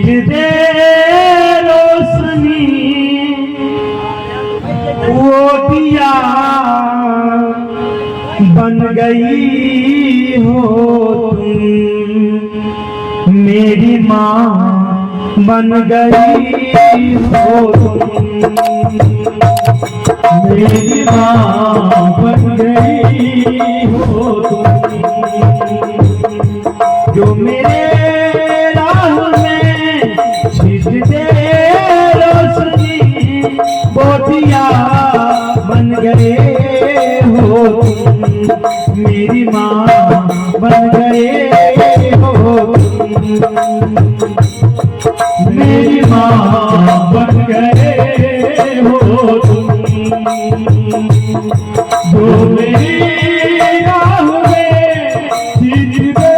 दे रोशनी वो दिया बन गई हो तुम, मेरी माँ बन गई हो तुम, मेरी माँ बन गई हो तुम, जो मेरे राह में छिट दे रोशनी वो दिया बन गए हो तुम, मेरी माँ बन गए हो तुम, मेरी माँ बन गए हो तुम, जो मेरी राह में छिट दे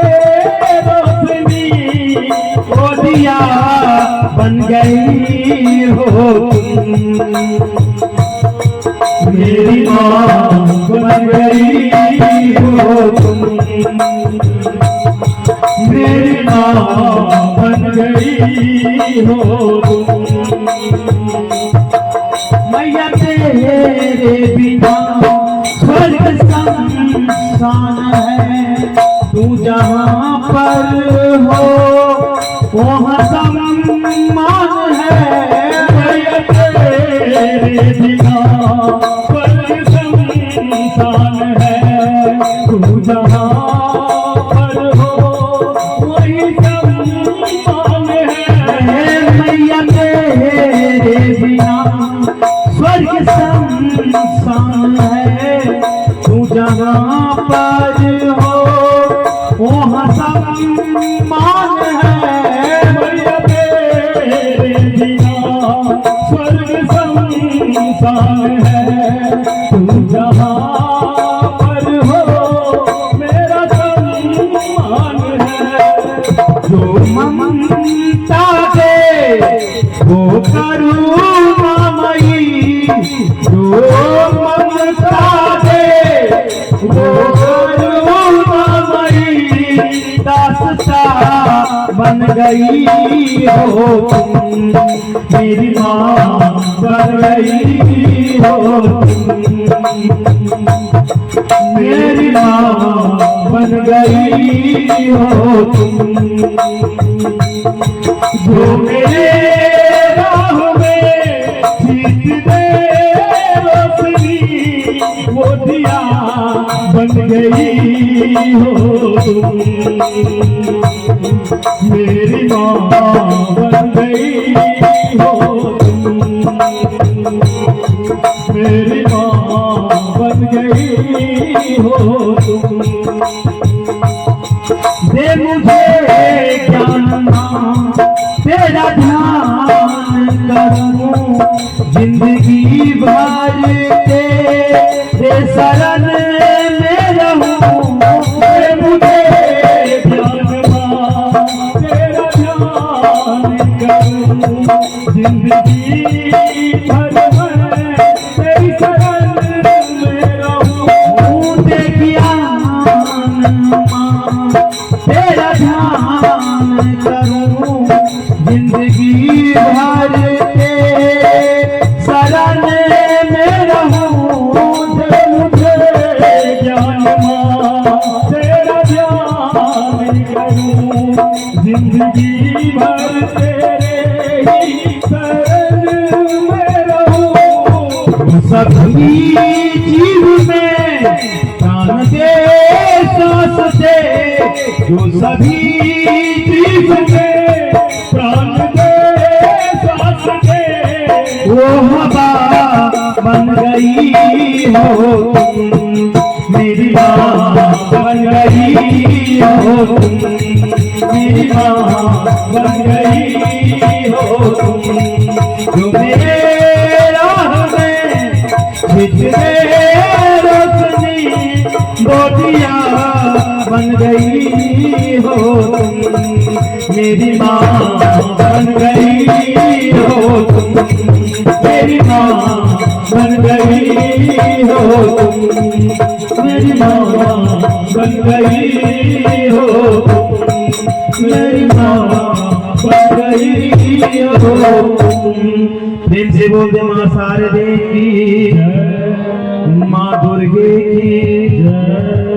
रोशनी वो दिया बन गई हो तुम, मेरी माँ बन गई हो तुम, मेरी माँ बन गई हो तुम। मैया तेरे बिना स्वर्ग संसान है, तू जहाँ पर हो वहाँ सम्मान है, मैया तेरे बिना स्वर्ग संसान है, तू जहाँ पर हो वही सम्मान है, मैया तेरे बिना स्वर्ग संसान है, तू जहाँ पर हो वहाँ सम्मान है, मैया तेरे बिना स्वर्ग संसान है, तू जहाँ पर हो मेरा सम्मान है, जो ममता दे वो करुणामयी, जो ममता दे वो करुणामयी, दासता बन गई हो तुम, मेरी माँ बन गई हो तुम, मेरी माँ बन गई हो तुम, जो मेरे राह में छिट दे रोशनी वो दिया बन गई हो तुम, मेरी माँ बन गई हो तुम, मेरी माँ बन गई हो तुम। दे मुझे ज्ञान तेरा ध्यान करूं, जिंदगी भर तेरे शरण में रहूं, दे मुझे ज्ञान तेरा ध्यान करूं, जिंदगी भर तेरी शरण में रहूं, दे ज्ञान तेरा ध्यान करूं, जिंदगी भर तेरे शरण में रहूं, दे मुझे ज्ञान तेरा ध्यान करूं, जिंदगी भर तेरे ही शरण में रहूं, सभी जीव में प्राण दे सांस दे, जो सभी जीव में प्राण दे सांस दे, वो हवा बन गई हो तुम, मेरी माँ बन गई हो तुम, मेरी माँ बन गई हो तुम, जो मेरे राह में छिट दे रोशनी वो दिया बन गई हो तुम, मेरी माँ बन गई हो तुम, मेरी माँ बन गई हो तुम, मेरी माँ बन गई हो तुम, मेरी माँ बन गई जय बोलते माँ शारदे की, माँ दुर्गे की।